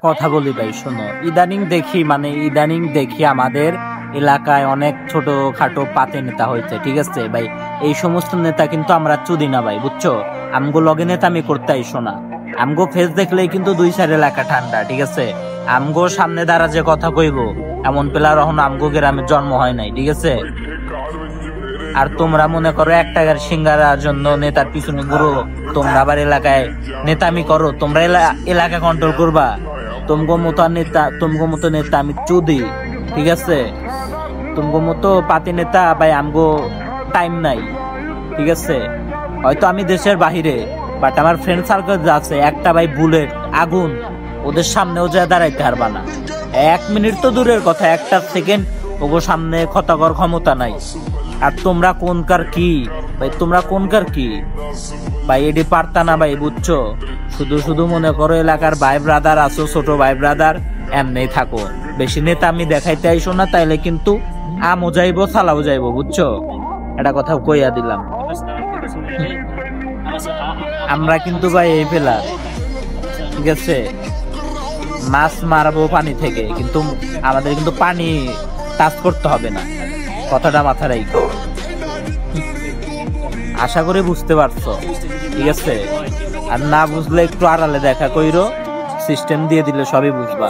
কথা বলি ভাই, শোনো, ইদানিং দেখি আমাদের এলাকায় অনেক ছোট খাটো পাতে নেতা হয়েছে, ঠিক আছে ভাই। এই সমস্ত নেতা কিন্তু আমরা চুদি না ভাই, বুঝছো। আমগো লগে নেতা আমি করতে আইসো না। আমগো ফেস দেখলেই কিন্তু দুই সাইড এলাকা ঠান্ডা, ঠিক আছে। আমগো সামনে দ্বারা যে কথা কইব এমন প্লেয়ার এখন আমগো গ্রামে জন্ম হয় নাই, ঠিক আছে। আর তোমরা মনে করো 1 টাকার সিঙ্গারার জন্য নেতার পিছনে ঘুরো, তোমরা আবার এলাকায় নেতামি করো, তোমরা এলাকা কন্ট্রোল করবা। তুমগো মতো নেতা আমি চুদি, ঠিক আছে। তুমগো মতো পাতি নেতা ভাই আমগো টাইম নাই, ঠিক আছে। হয়তো আমি দেশের বাহিরে, বাট আমার ফ্রেন্ড সার্কেল যা আছে, একটা ভাই বুলেট আগুন, ওদের সামনেও যা দাঁড়াইতে পারবা না। 1 মিনিট তো দূরের কথা, 1 সেকেন্ড ওগো সামনে কথা কর ক্ষমতা নাই। আর তোমরা কোনকার কি ভাই, তোমরা কোনকার কি ভাই, এটি পারতা না ভাই, বুঝছো। শুধু মনে করো এলাকার ভাই ব্রাদার আছো, ছোট ভাই ব্রাদার, এমনি থাকো। বেশি নেতা আমি দেখাইতে আইসো না, তাইলে কিন্তু আমও যাইবো সালাও যাইবো, বুঝছো। এটা কথা কইয়া দিলাম। আমরা কিন্তু ভাই এই ফেলার, ঠিক আছে, মাছ মারবো পানি থেকে, কিন্তু আমাদের কিন্তু পানি টাচ করতে হবে না, কথাটা মাথায় রাখো। আশা করি বুঝতে পারছো, ঠিক আছে। আর না বুঝলে একটু আড়ালে দেখা কইরো, সিস্টেম দিয়ে দিলে সবই বুঝবা।